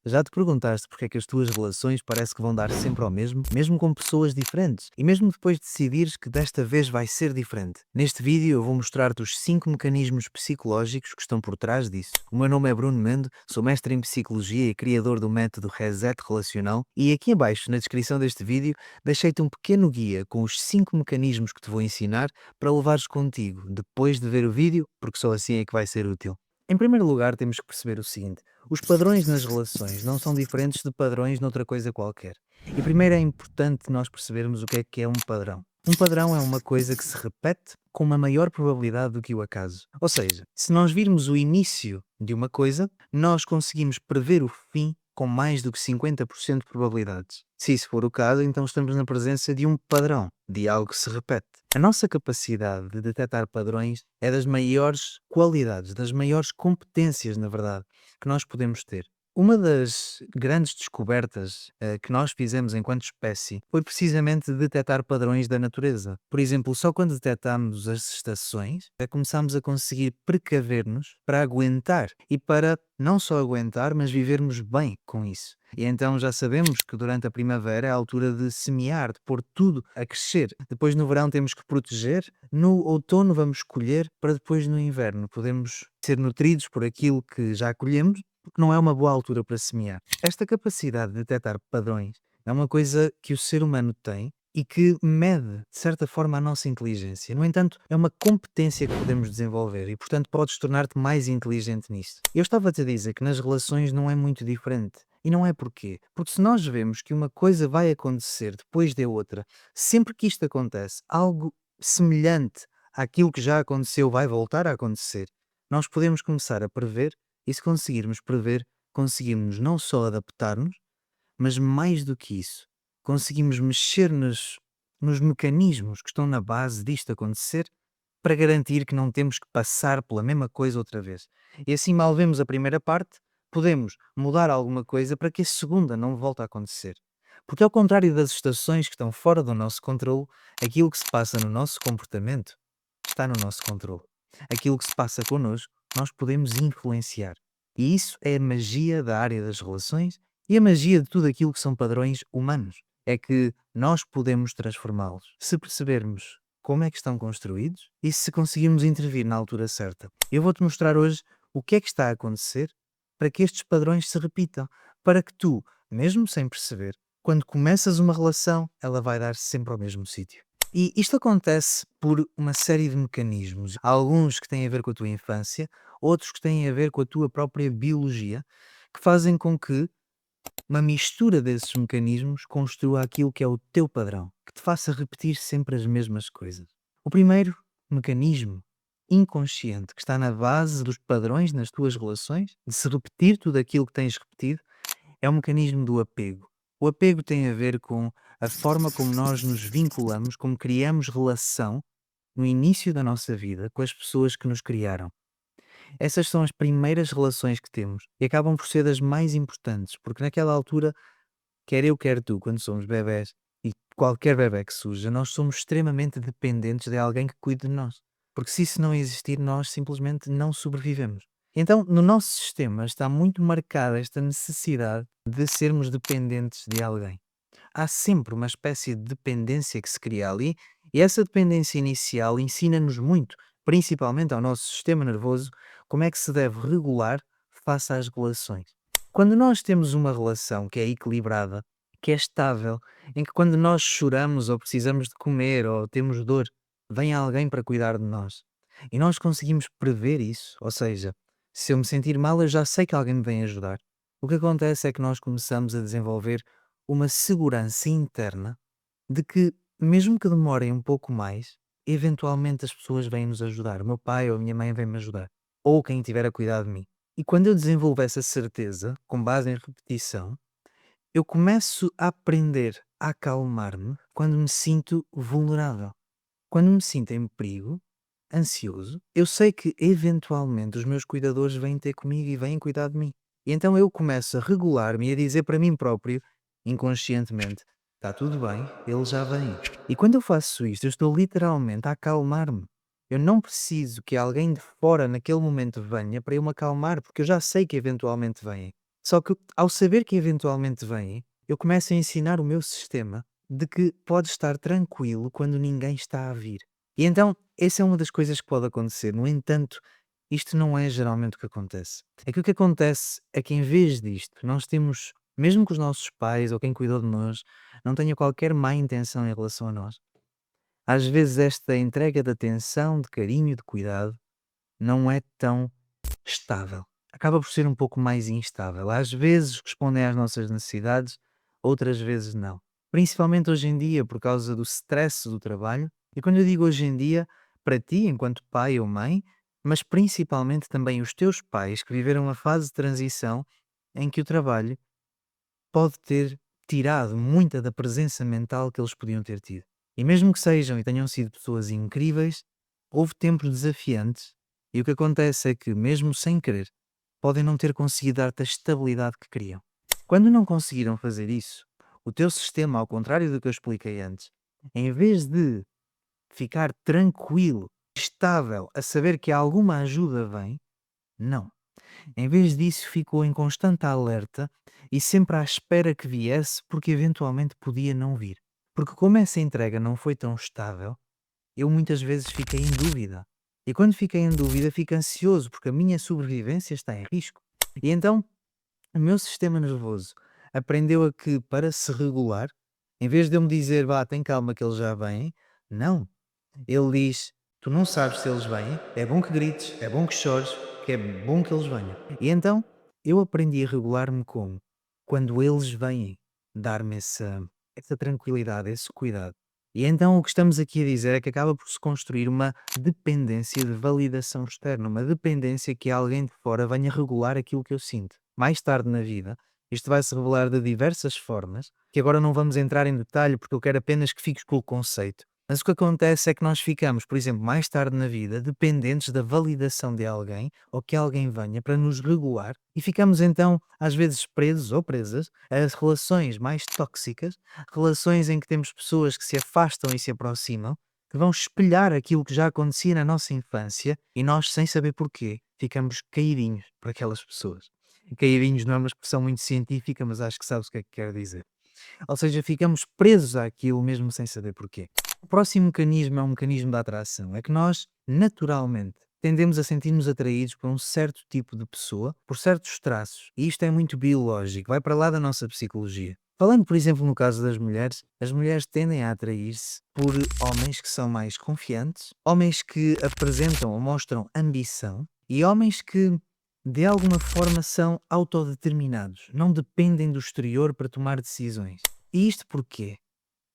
Já te perguntaste porque é que as tuas relações parece que vão dar sempre ao mesmo com pessoas diferentes, e mesmo depois de decidires que desta vez vai ser diferente? Neste vídeo eu vou mostrar-te os 5 mecanismos psicológicos que estão por trás disso. O meu nome é Bruno Mendo, sou mestre em Psicologia e criador do método Reset Relacional, e aqui abaixo na descrição deste vídeo deixei-te um pequeno guia com os 5 mecanismos que te vou ensinar para levares contigo depois de ver o vídeo, porque só assim é que vai ser útil. Em primeiro lugar, temos que perceber o seguinte: os padrões nas relações não são diferentes de padrões noutra coisa qualquer. E primeiro é importante nós percebermos o que é um padrão. Um padrão é uma coisa que se repete com uma maior probabilidade do que o acaso. Ou seja, se nós virmos o início de uma coisa, nós conseguimos prever o fim com mais do que 50% de probabilidades. Se isso for o caso, então estamos na presença de um padrão, de algo que se repete. A nossa capacidade de detectar padrões é das maiores qualidades, das maiores competências, na verdade, que nós podemos ter. Uma das grandes descobertas que nós fizemos enquanto espécie foi precisamente detectar padrões da natureza. Por exemplo, só quando detectamos as estações, começámos a conseguir precaver-nos para aguentar e para não só aguentar, mas vivermos bem com isso. E então já sabemos que durante a primavera é a altura de semear, de pôr tudo a crescer. Depois no verão temos que proteger, no outono vamos colher, para depois no inverno podermos ser nutridos por aquilo que já colhemos, porque não é uma boa altura para semear. Esta capacidade de detectar padrões é uma coisa que o ser humano tem e que mede, de certa forma, a nossa inteligência. No entanto, é uma competência que podemos desenvolver e, portanto, podes tornar-te mais inteligente nisto. Eu estava-te a dizer que nas relações não é muito diferente. E não é porquê? Porque se nós vemos que uma coisa vai acontecer depois de outra, sempre que isto acontece, algo semelhante àquilo que já aconteceu vai voltar a acontecer, nós podemos começar a prever, e se conseguirmos prever, conseguimos não só adaptar-nos, mas mais do que isso, conseguimos mexer nos mecanismos que estão na base disto acontecer para garantir que não temos que passar pela mesma coisa outra vez. E assim, mal vemos a primeira parte, podemos mudar alguma coisa para que a segunda não volte a acontecer. Porque, ao contrário das estações que estão fora do nosso controle, aquilo que se passa no nosso comportamento está no nosso controle. Aquilo que se passa connosco, nós podemos influenciar. E isso é a magia da área das relações e a magia de tudo aquilo que são padrões humanos. É que nós podemos transformá-los se percebermos como é que estão construídos e se conseguirmos intervir na altura certa. Eu vou-te mostrar hoje o que é que está a acontecer para que estes padrões se repitam, para que tu, mesmo sem perceber, quando começas uma relação, ela vai dar sempre ao mesmo sítio. E isto acontece por uma série de mecanismos. Há alguns que têm a ver com a tua infância, outros que têm a ver com a tua própria biologia, que fazem com que uma mistura desses mecanismos construa aquilo que é o teu padrão, que te faça repetir sempre as mesmas coisas. O primeiro mecanismo inconsciente que está na base dos padrões nas tuas relações, de se repetir tudo aquilo que tens repetido, é o mecanismo do apego. O apego tem a ver com a forma como nós nos vinculamos, como criamos relação no início da nossa vida com as pessoas que nos criaram. Essas são as primeiras relações que temos e acabam por ser das mais importantes, porque naquela altura, quer eu, quer tu, quando somos bebés, e qualquer bebé que surja, nós somos extremamente dependentes de alguém que cuide de nós. Porque se isso não existir, nós simplesmente não sobrevivemos. Então, no nosso sistema está muito marcada esta necessidade de sermos dependentes de alguém. Há sempre uma espécie de dependência que se cria ali, e essa dependência inicial ensina-nos muito, principalmente ao nosso sistema nervoso, como é que se deve regular face às relações. Quando nós temos uma relação que é equilibrada, que é estável, em que quando nós choramos ou precisamos de comer ou temos dor, vem alguém para cuidar de nós. E nós conseguimos prever isso, ou seja, se eu me sentir mal, eu já sei que alguém me vem ajudar. O que acontece é que nós começamos a desenvolver uma segurança interna de que, mesmo que demorem um pouco mais, eventualmente as pessoas vêm nos ajudar. O meu pai ou a minha mãe vêm me ajudar. Ou quem tiver a cuidar de mim. E quando eu desenvolvo essa certeza, com base em repetição, eu começo a aprender a acalmar-me quando me sinto vulnerável. Quando me sinto em perigo, ansioso, eu sei que eventualmente os meus cuidadores vêm ter comigo e vêm cuidar de mim. E então eu começo a regular-me e a dizer para mim próprio, inconscientemente: está tudo bem, ele já vem. E quando eu faço isto, eu estou literalmente a acalmar-me. Eu não preciso que alguém de fora naquele momento venha para eu me acalmar, porque eu já sei que eventualmente vêm. Só que ao saber que eventualmente vêm, eu começo a ensinar o meu sistema de que pode estar tranquilo quando ninguém está a vir. E então, essa é uma das coisas que pode acontecer. No entanto, isto não é geralmente o que acontece. É que o que acontece é que em vez disto, nós temos, mesmo que os nossos pais ou quem cuidou de nós não tenha qualquer má intenção em relação a nós, às vezes esta entrega de atenção, de carinho, de cuidado, não é tão estável. Acaba por ser um pouco mais instável. Às vezes respondem às nossas necessidades, outras vezes não. Principalmente hoje em dia, por causa do stress do trabalho. E quando eu digo hoje em dia, para ti, enquanto pai ou mãe, mas principalmente também os teus pais que viveram uma fase de transição em que o trabalho pode ter tirado muita da presença mental que eles podiam ter tido. E mesmo que sejam e tenham sido pessoas incríveis, houve tempos desafiantes e o que acontece é que, mesmo sem querer, podem não ter conseguido dar-te a estabilidade que queriam. Quando não conseguiram fazer isso, o teu sistema, ao contrário do que eu expliquei antes, em vez de ficar tranquilo, estável, a saber que alguma ajuda vem, não. Em vez disso, ficou em constante alerta e sempre à espera que viesse, porque eventualmente podia não vir. Porque como essa entrega não foi tão estável, eu muitas vezes fiquei em dúvida. E quando fiquei em dúvida, fico ansioso, porque a minha sobrevivência está em risco. E então, o meu sistema nervoso aprendeu a que, para se regular, em vez de eu me dizer, vá, tem calma que eles já vêm, não. Ele diz: "Tu não sabes se eles vêm, é bom que grites, é bom que chores, que é bom que eles venham." E então eu aprendi a regular-me como? Quando eles vêm dar-me essa tranquilidade, esse cuidado. E então o que estamos aqui a dizer é que acaba por se construir uma dependência de validação externa, uma dependência que alguém de fora venha regular aquilo que eu sinto. Mais tarde na vida, isto vai se revelar de diversas formas, que agora não vamos entrar em detalhe porque eu quero apenas que fiques com o conceito. Mas o que acontece é que nós ficamos, por exemplo, mais tarde na vida, dependentes da validação de alguém ou que alguém venha para nos regular e ficamos então, às vezes, presos ou presas a relações mais tóxicas, relações em que temos pessoas que se afastam e se aproximam, que vão espelhar aquilo que já acontecia na nossa infância e nós, sem saber porquê, ficamos caidinhos por aquelas pessoas. Caidinhos não é uma expressão muito científica, mas acho que sabes o que é que quer dizer. Ou seja, ficamos presos àquilo mesmo sem saber porquê. O próximo mecanismo é um mecanismo da atração. É que nós, naturalmente, tendemos a sentir-nos atraídos por um certo tipo de pessoa, por certos traços. E isto é muito biológico, vai para lá da nossa psicologia. Falando, por exemplo, no caso das mulheres, as mulheres tendem a atrair-se por homens que são mais confiantes, homens que apresentam ou mostram ambição e homens que, de alguma forma, são autodeterminados, não dependem do exterior para tomar decisões. E isto porquê?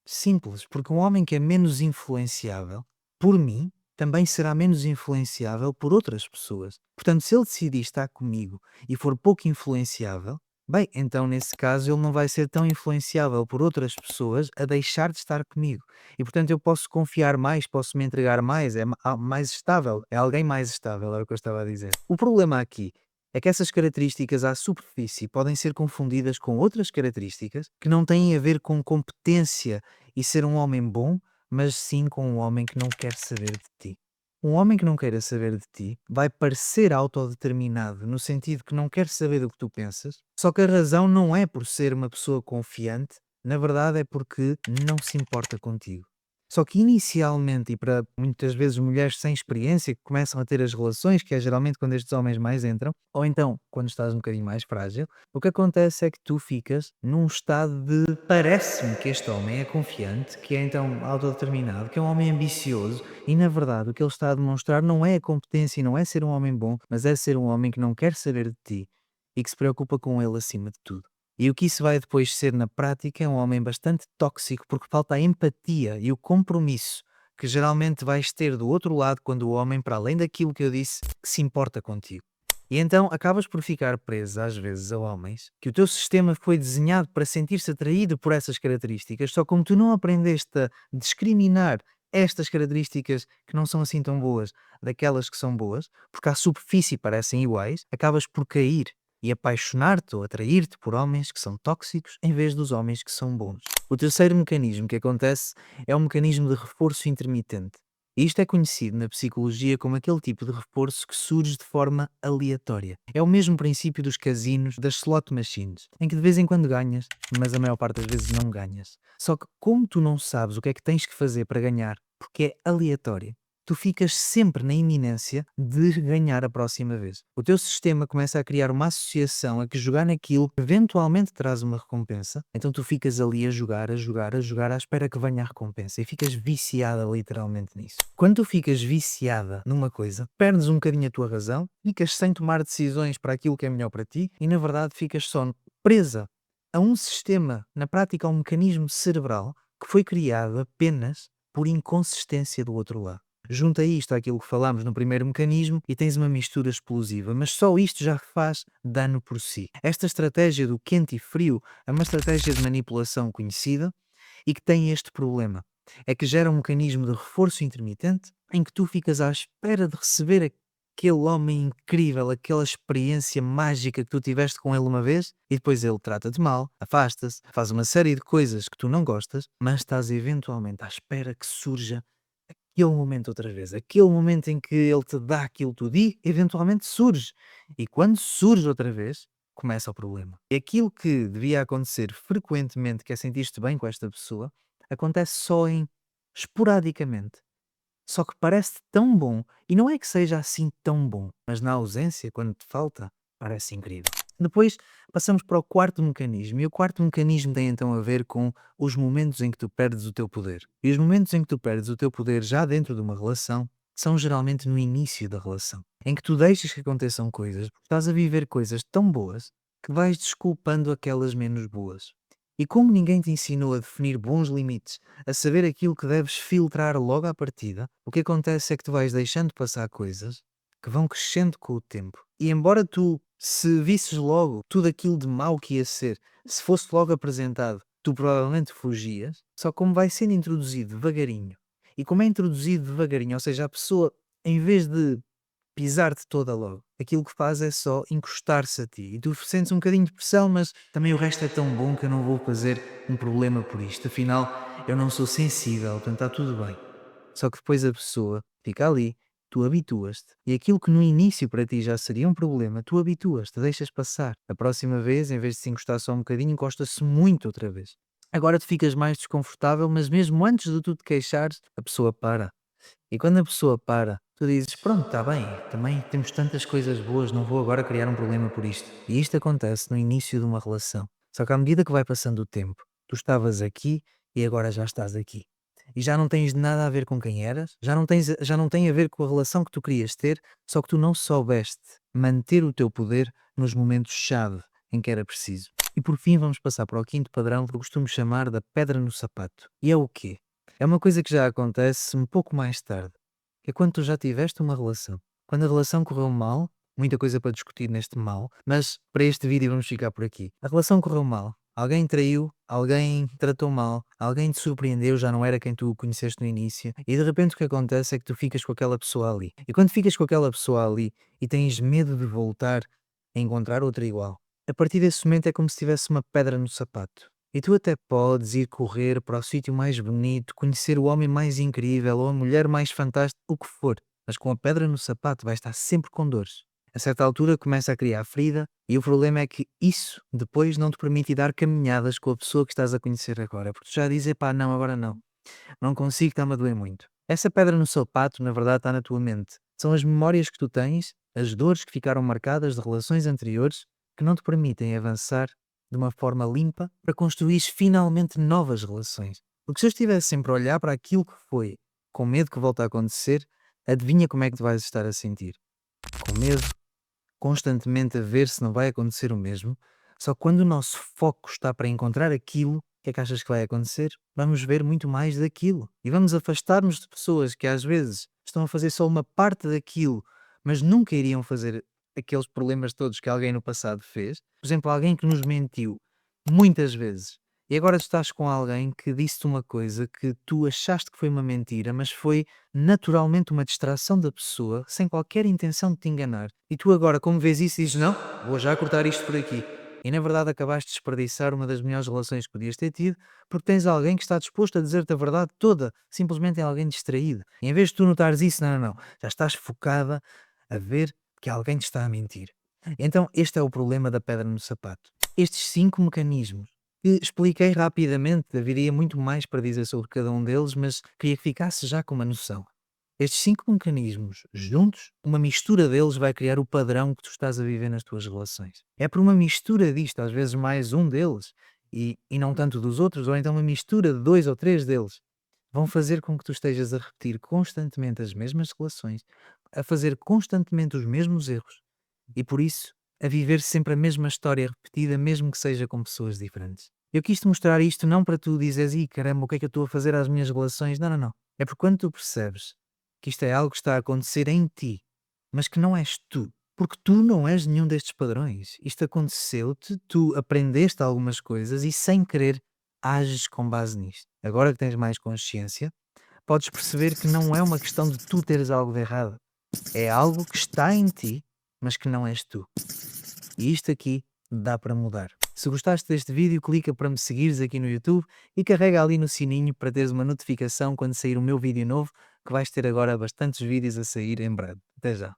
Simples, porque um homem que é menos influenciável, por mim, também será menos influenciável por outras pessoas. Portanto, se ele decidir estar comigo e for pouco influenciável, bem, então nesse caso ele não vai ser tão influenciável por outras pessoas a deixar de estar comigo. E portanto eu posso confiar mais, posso me entregar mais, mais estável, é alguém mais estável, era o que eu estava a dizer. O problema aqui é que essas características à superfície podem ser confundidas com outras características que não têm a ver com competência e ser um homem bom, mas sim com um homem que não quer saber de ti. Um homem que não queira saber de ti vai parecer autodeterminado no sentido que não quer saber do que tu pensas, só que a razão não é por ser uma pessoa confiante, na verdade é porque não se importa contigo. Só que inicialmente, e para muitas vezes mulheres sem experiência que começam a ter as relações, que é geralmente quando estes homens mais entram, ou então quando estás um bocadinho mais frágil, o que acontece é que tu ficas num estado de parece-me que este homem é confiante, que é então autodeterminado, que é um homem ambicioso, e na verdade o que ele está a demonstrar não é a competência e não é ser um homem bom, mas é ser um homem que não quer saber de ti e que se preocupa com ele acima de tudo. E o que isso vai depois ser na prática é um homem bastante tóxico porque falta a empatia e o compromisso que geralmente vais ter do outro lado quando o homem, para além daquilo que eu disse, que se importa contigo. E então acabas por ficar preso às vezes a homens que o teu sistema foi desenhado para sentir-se atraído por essas características, só como tu não aprendeste a discriminar estas características que não são assim tão boas daquelas que são boas, porque à superfície parecem iguais, acabas por cair e apaixonar-te ou atrair-te por homens que são tóxicos em vez dos homens que são bons. O terceiro mecanismo que acontece é um mecanismo de reforço intermitente. E isto é conhecido na psicologia como aquele tipo de reforço que surge de forma aleatória. É o mesmo princípio dos casinos, das slot machines, em que de vez em quando ganhas, mas a maior parte das vezes não ganhas. Só que como tu não sabes o que é que tens que fazer para ganhar, porque é aleatório, tu ficas sempre na iminência de ganhar a próxima vez. O teu sistema começa a criar uma associação a que jogar naquilo eventualmente traz uma recompensa, então tu ficas ali a jogar, a jogar, a jogar à espera que venha a recompensa e ficas viciada literalmente nisso. Quando tu ficas viciada numa coisa, perdes um bocadinho a tua razão, ficas sem tomar decisões para aquilo que é melhor para ti e na verdade ficas só presa a um sistema, na prática a um mecanismo cerebral que foi criado apenas por inconsistência do outro lado. Junta isto àquilo que falámos no primeiro mecanismo e tens uma mistura explosiva, mas só isto já faz dano por si. Esta estratégia do quente e frio é uma estratégia de manipulação conhecida e que tem este problema. É que gera um mecanismo de reforço intermitente em que tu ficas à espera de receber aquele homem incrível, aquela experiência mágica que tu tiveste com ele uma vez e depois ele trata-te mal, afasta-se, faz uma série de coisas que tu não gostas, mas estás eventualmente à espera que surja aquele momento outra vez, aquele momento em que ele te dá aquilo tudo e eventualmente surge. E quando surge outra vez, começa o problema. E aquilo que devia acontecer frequentemente, que é sentir-te bem com esta pessoa, acontece só em esporadicamente. Só que parece tão bom, e não é que seja assim tão bom, mas na ausência, quando te falta, parece incrível. Depois passamos para o quarto mecanismo, e o quarto mecanismo tem então a ver com os momentos em que tu perdes o teu poder. E os momentos em que tu perdes o teu poder já dentro de uma relação são geralmente no início da relação, em que tu deixas que aconteçam coisas, porque estás a viver coisas tão boas que vais desculpando aquelas menos boas. E como ninguém te ensinou a definir bons limites, a saber aquilo que deves filtrar logo à partida, o que acontece é que tu vais deixando passar coisas que vão crescendo com o tempo. E embora tu, se visses logo tudo aquilo de mau que ia ser, se fosse logo apresentado, tu provavelmente fugias, só como vai sendo introduzido devagarinho. E como é introduzido devagarinho, ou seja, a pessoa, em vez de pisar-te toda logo. Aquilo que faz é só encostar-se a ti. E tu sentes um bocadinho de pressão, mas também o resto é tão bom que eu não vou fazer um problema por isto. Afinal, eu não sou sensível, portanto está tudo bem. Só que depois a pessoa fica ali, tu habituas-te. E aquilo que no início para ti já seria um problema, tu habituas-te, deixas passar. A próxima vez, em vez de se encostar só um bocadinho, encosta-se muito outra vez. Agora tu ficas mais desconfortável, mas mesmo antes de tu te queixares, a pessoa para. E quando a pessoa para, tu dizes: "Pronto, está bem, também temos tantas coisas boas, não vou agora criar um problema por isto." E isto acontece no início de uma relação. Só que à medida que vai passando o tempo, tu estavas aqui e agora já estás aqui. E já não tens nada a ver com quem eras, já não tem a ver com a relação que tu querias ter, só que tu não soubeste manter o teu poder nos momentos-chave em que era preciso. E por fim vamos passar para o quinto padrão que eu costumo chamar da pedra no sapato. E é o quê? É uma coisa que já acontece um pouco mais tarde, que é quando tu já tiveste uma relação. Quando a relação correu mal, muita coisa para discutir neste mal, mas para este vídeo vamos ficar por aqui. A relação correu mal, alguém traiu, alguém te tratou mal, alguém te surpreendeu, já não era quem tu conheceste no início, e de repente o que acontece é que tu ficas com aquela pessoa ali. E quando ficas com aquela pessoa ali e tens medo de voltar a encontrar outra igual, a partir desse momento é como se tivesse uma pedra no sapato. E tu até podes ir correr para o sítio mais bonito, conhecer o homem mais incrível ou a mulher mais fantástica, o que for, mas com a pedra no sapato vais estar sempre com dores. A certa altura começa a criar ferida e o problema é que isso depois não te permite dar caminhadas com a pessoa que estás a conhecer agora, porque tu já dizes: "Pá, não, agora não, não consigo, está-me a doer muito." Essa pedra no sapato, na verdade, está na tua mente. São as memórias que tu tens, as dores que ficaram marcadas de relações anteriores, que não te permitem avançar de uma forma limpa para construir finalmente novas relações. Porque se eu estivesse sempre a olhar para aquilo que foi, com medo que volte a acontecer, adivinha como é que te vais estar a sentir? Com medo, constantemente a ver se não vai acontecer o mesmo. Só que quando o nosso foco está para encontrar aquilo, o que é que achas que vai acontecer? Vamos ver muito mais daquilo. E vamos afastar-nos de pessoas que às vezes estão a fazer só uma parte daquilo, mas nunca iriam fazer aqueles problemas todos que alguém no passado fez. Por exemplo, alguém que nos mentiu muitas vezes. E agora tu estás com alguém que disse-te uma coisa que tu achaste que foi uma mentira, mas foi naturalmente uma distração da pessoa, sem qualquer intenção de te enganar. E tu agora, como vês isso, dizes: "Não, vou já cortar isto por aqui." E na verdade acabaste de desperdiçar uma das melhores relações que podias ter tido, porque tens alguém que está disposto a dizer-te a verdade toda, simplesmente é alguém distraído. E em vez de tu notares isso, não, não, não, já estás focada a ver que alguém te está a mentir. Então este é o problema da pedra no sapato. Estes 5 mecanismos que expliquei rapidamente, haveria muito mais para dizer sobre cada um deles, mas queria que ficasse já com uma noção. Estes 5 mecanismos juntos, uma mistura deles vai criar o padrão que tu estás a viver nas tuas relações. É por uma mistura disto, às vezes mais um deles, e não tanto dos outros, ou então uma mistura de 2 ou 3 deles, vão fazer com que tu estejas a repetir constantemente as mesmas relações, a fazer constantemente os mesmos erros, e por isso a viver sempre a mesma história repetida, mesmo que seja com pessoas diferentes. Eu quis-te mostrar isto não para tu dizeres, ih caramba, o que é que eu estou a fazer às minhas relações? Não, não, não. É porque quando tu percebes que isto é algo que está a acontecer em ti, mas que não és tu, porque tu não és nenhum destes padrões. Isto aconteceu-te, tu aprendeste algumas coisas e sem querer ages com base nisto. Agora que tens mais consciência, podes perceber que não é uma questão de tu teres algo de errado. É algo que está em ti, mas que não és tu. E isto aqui dá para mudar. Se gostaste deste vídeo, clica para me seguires aqui no YouTube e carrega ali no sininho para teres uma notificação quando sair o meu vídeo novo, que vais ter agora bastantes vídeos a sair em breve. Até já.